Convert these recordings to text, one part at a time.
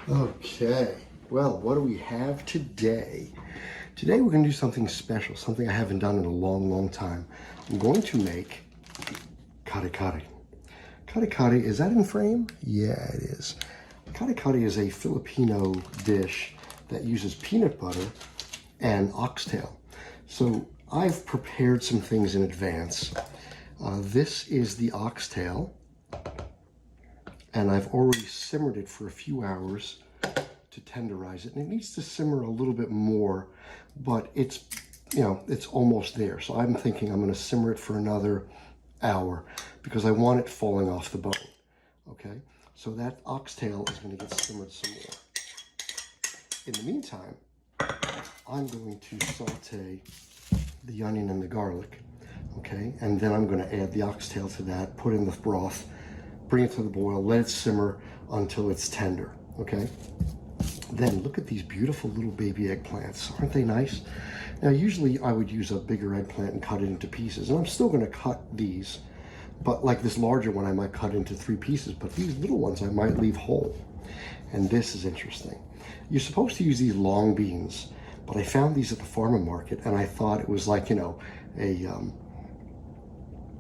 Okay, well, what do we have today? Today we're going to do something special, something I haven't done in a long, long time. I'm going to make Kare Kare. Kare Kare, is that in frame? Yeah, it is. Kare Kare is a Filipino dish that uses peanut butter and oxtail. So I've prepared some things in advance. This is the oxtail, and I've already simmered it for a few hours to tenderize it. And it needs to simmer a little bit more, but it's, it's almost there. So I'm thinking I'm going to simmer it for another hour because I want it falling off the bone. Okay, so that oxtail is going to get simmered some more. In the meantime, I'm going to saute the onion and the garlic. Okay, and then I'm going to add the oxtail to that, put in the broth, bring it to the boil, let it simmer until it's tender. Okay, then look at these beautiful little baby eggplants. Aren't they nice? Now, usually I would use a bigger eggplant and cut it into pieces, and I'm still going to cut these, but like this larger one I might cut into 3 pieces, but these little ones I might leave whole. And this is interesting. You're supposed to use these long beans, but I found these at the farmer market, and I thought it was like,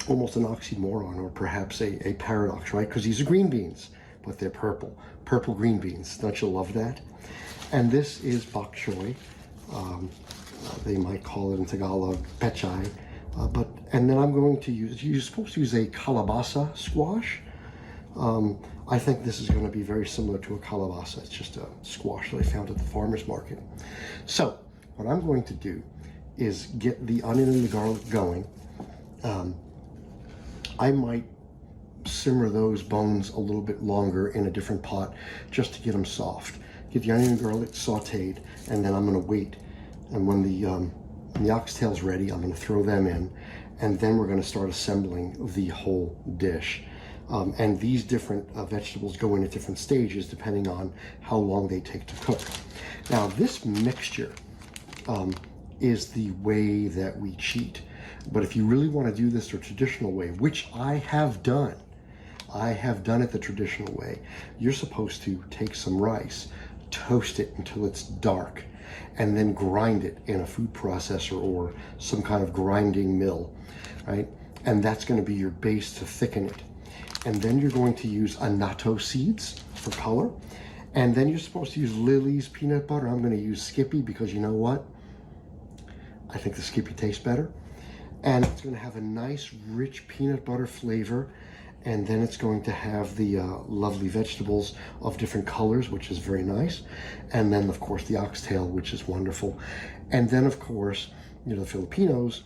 almost an oxymoron, or perhaps a paradox, right? Because these are green beans, but they're purple green beans. Don't you love that? And this is bok choy. They might call it in Tagalog pechay. And then I'm going to use, you're supposed to use a kalabasa squash. I think this is going to be very similar to a kalabasa. It's just a squash that I found at the farmer's market. So what I'm going to do is get the onion and the garlic going. I might simmer those bones a little bit longer in a different pot just to get them soft. Get the onion and garlic sauteed, and then I'm going to wait. And when the oxtail's ready, I'm going to throw them in, and then we're going to start assembling the whole dish. And these different vegetables go in at different stages depending on how long they take to cook. Now, this mixture is the way that we cheat. But if you really want to do this the traditional way, which I have done it the traditional way, you're supposed to take some rice, toast it until it's dark, and then grind it in a food processor or some kind of grinding mill, right? And that's going to be your base to thicken it. And then you're going to use annatto seeds for color. And then you're supposed to use Lily's peanut butter. I'm going to use Skippy because you know what? I think the Skippy tastes better. And it's going to have a nice, rich peanut butter flavor. And then it's going to have the lovely vegetables of different colors, which is very nice. And then, of course, the oxtail, which is wonderful. And then, of course, the Filipinos,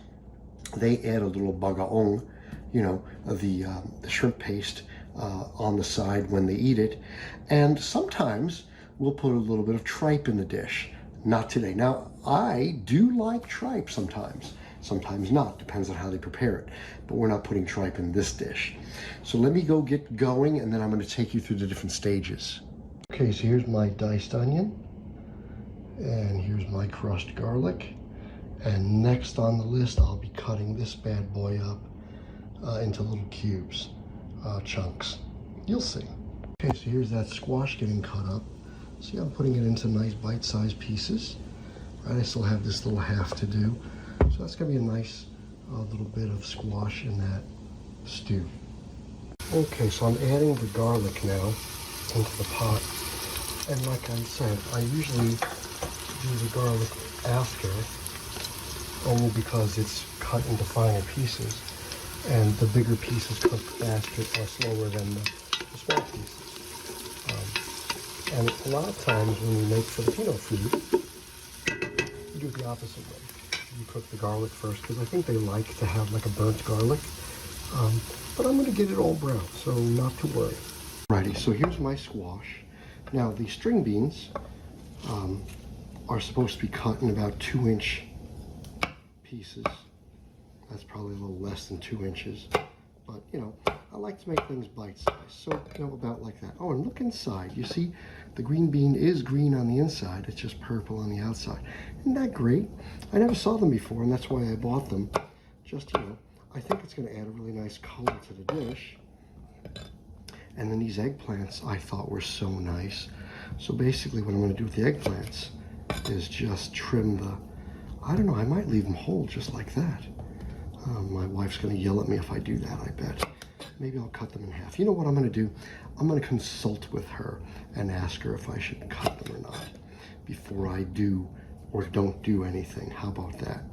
they add a little bagaong, the shrimp paste on the side when they eat it. And sometimes we'll put a little bit of tripe in the dish. Not today. Now, I do like tripe sometimes. Sometimes not, depends on how they prepare it. But we're not putting tripe in this dish. So let me go get going, and then I'm going to take you through the different stages. Okay, so here's my diced onion, and here's my crushed garlic. And next on the list, I'll be cutting this bad boy up into little cubes, chunks. You'll see. Okay, so here's that squash getting cut up. See, I'm putting it into nice bite-sized pieces. Right, I still have this little half to do. So that's going to be a nice little bit of squash in that stew. Okay, so I'm adding the garlic now into the pot. And like I said, I usually do the garlic after, only because it's cut into finer pieces. And the bigger pieces cook faster or slower than the small pieces. And a lot of times when you make Filipino food, you do it the opposite way. You cook the garlic first, because I think they like to have like a burnt garlic. But I'm going to get it all brown, so not to worry. Alrighty, so here's my squash. Now, the string beans are supposed to be cut in about 2-inch pieces. That's probably a little less than 2 inches. But, I like to make things bite-sized, so, about like that. Oh, and look inside. You see, the green bean is green on the inside. It's just purple on the outside. Isn't that great? I never saw them before, and that's why I bought them. Just, I think it's going to add a really nice color to the dish. And then these eggplants I thought were so nice. So basically what I'm going to do with the eggplants is just trim the, I don't know, I might leave them whole just like that. My wife's going to yell at me if I do that, I bet. Maybe I'll cut them in half. You know what I'm going to do? I'm going to consult with her and ask her if I should cut them or not before I do or don't do anything. How about that?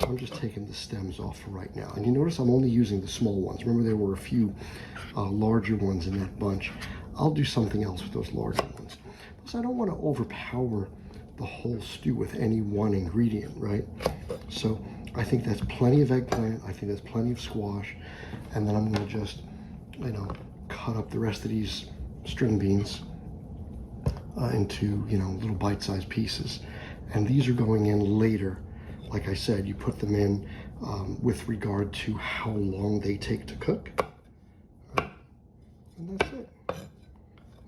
I'm just taking the stems off for right now. And you notice I'm only using the small ones. Remember there were a few larger ones in that bunch. I'll do something else with those larger ones. Plus I don't want to overpower the whole stew with any one ingredient, right? So I think that's plenty of eggplant. I think that's plenty of squash. And then I'm going to just, you know, cut up the rest of these string beans into, you know, little bite-sized pieces. And these are going in later. Like I said, you put them in with regard to how long they take to cook. And that's it.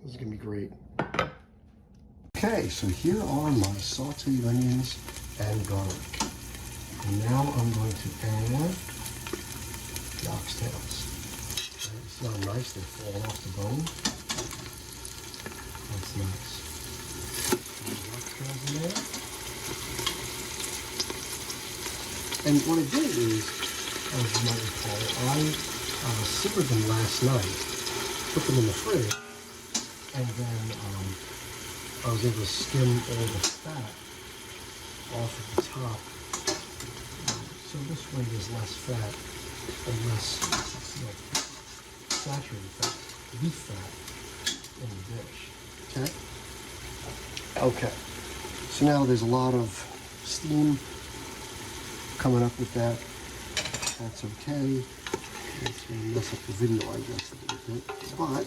This is going to be great. Okay, so here are my sauteed onions and garlic. And now I'm going to add the oxtails. Okay, see how nice they fall off the bone? That's nice. The oxtails in there. And what I did is, as you might recall, I simmered them last night, put them in the fridge, and then I was able to skim all the fat off of the top. So this way there's less fat and less saturated fat, beef fat in the dish. Okay? Okay. So now there's a lot of steam coming up with that. That's okay. It's going to mess up the video, I guess, a little bit. But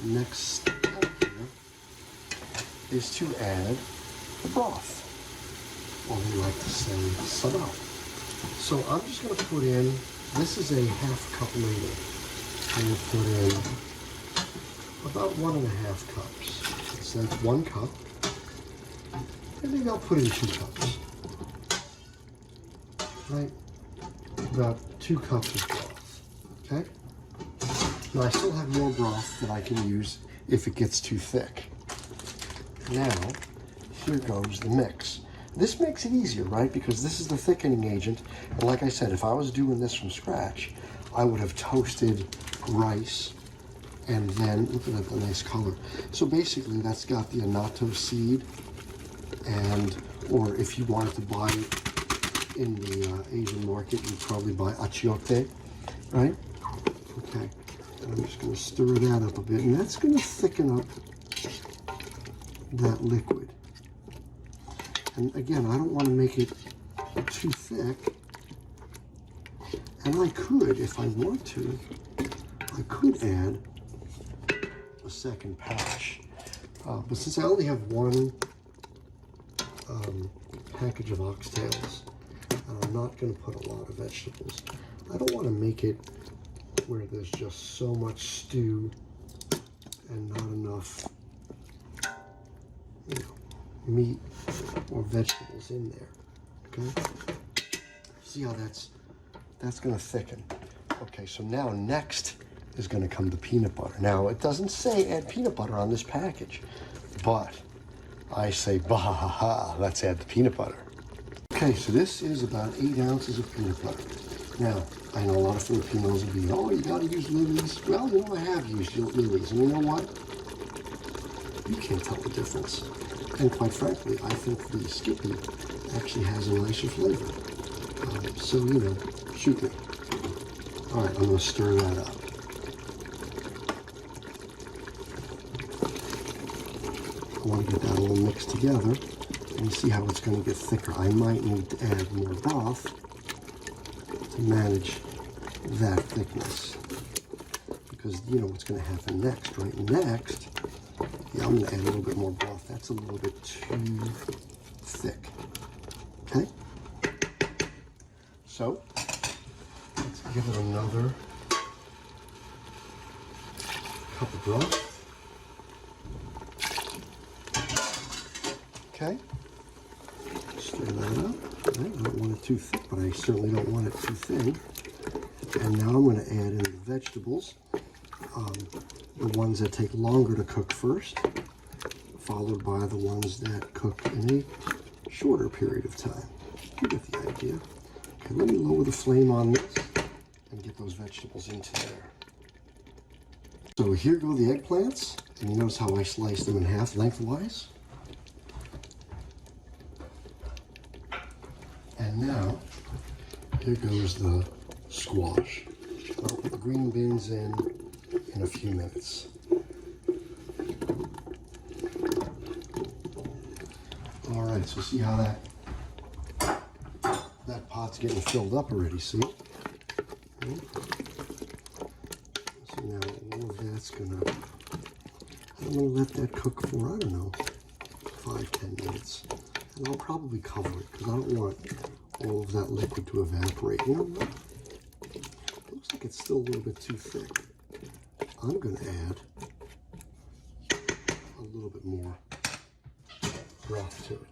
the next step here is to add the broth. Or we like to say sabao. So I'm just going to put in, this is a half cup ladle. I'm going to put in about 1.5 cups. So that's 1 cup. And maybe I'll put in 2 cups. Right? About 2 cups of broth. Okay? Now I still have more broth that I can use if it gets too thick. Now, here goes the mix. This makes it easier, right? Because this is the thickening agent. And like I said, if I was doing this from scratch, I would have toasted rice and then, look at that, the nice color. So basically that's got the annatto seed, and, or if you wanted to buy it in the Asian market, you'd probably buy achiote, right? Okay, and I'm just gonna stir that up a bit, and that's gonna thicken up that liquid. And again, I don't want to make it too thick. And I could, if I want to, I could add a second patch. But since I only have 1 package of oxtails, and I'm not going to put a lot of vegetables, I don't want to make it where there's just so much stew and not enough, you know, meat or vegetables in there. Okay, see how that's going to thicken. Okay, so now next is going to come the peanut butter. Now it doesn't say add peanut butter on this package, but I say bah, let's add the peanut butter. Okay, so this is about 8 ounces of peanut butter. Now I know a lot of Filipinos will be, oh, you got to use Lily's. Well, you know, I have used Lily's, and you know what? You can't tell the difference. And quite frankly, I think the Skippy actually has a nicer flavor. So, you know, shoot me. All right, I'm going to stir that up. I want to get that all mixed together and see how it's going to get thicker. I might need to add more broth to manage that thickness. Because you know what's going to happen next, right? Next, yeah, I'm going to add a little bit more broth. That's a little bit too thick. Okay? So, let's give it another cup of broth. Okay? Stir that up. I don't want it too thick, but I certainly don't want it too thin. And now I'm going to add in the vegetables. the ones that take longer to cook first, followed by the ones that cook in a shorter period of time. You get the idea. Okay, let me lower the flame on this and get those vegetables into there. So here go the eggplants, and you notice how I sliced them in half lengthwise. And now, here goes the squash. I'll put the green beans in a few minutes. All right, so see how that pot's getting filled up already, see? So now all of that's I'm gonna let that cook for, I don't know, 5-10 minutes. And I'll probably cover it because I don't want all of that liquid to evaporate. You know what? It looks like it's still a little bit too thick. I'm gonna add a little bit more broth to it.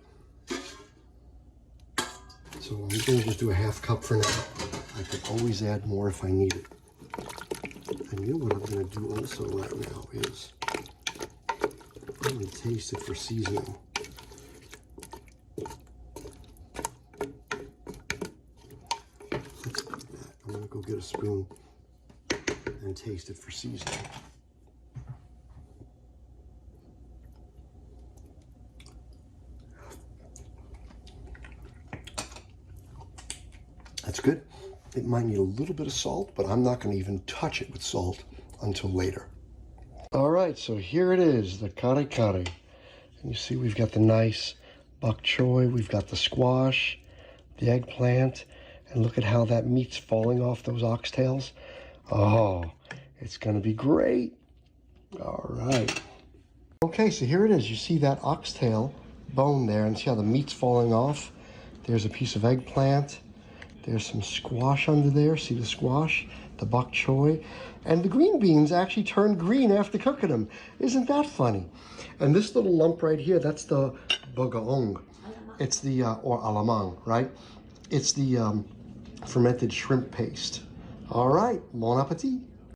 So I'm gonna just do a half cup for now. I could always add more if I need it. And you know what I'm gonna do also right now is I'm gonna taste it for seasoning. Let's do that. I'm gonna go get a spoon and taste it for seasoning. That's good. It might need a little bit of salt, but I'm not going to even touch it with salt until later. All right, so here it is, the Kare Kare. And you see we've got the nice bok choy, we've got the squash, the eggplant, and look at how that meat's falling off those oxtails. Oh, it's going to be great. All right. Okay, so here it is. You see that oxtail bone there, and see how the meat's falling off? There's a piece of eggplant. There's some squash under there. See the squash, the bok choy, and the green beans actually turned green after cooking them. Isn't that funny? And this little lump right here, that's the bogaong. It's the, or alamang, right? It's the fermented shrimp paste. All right, bon appetit.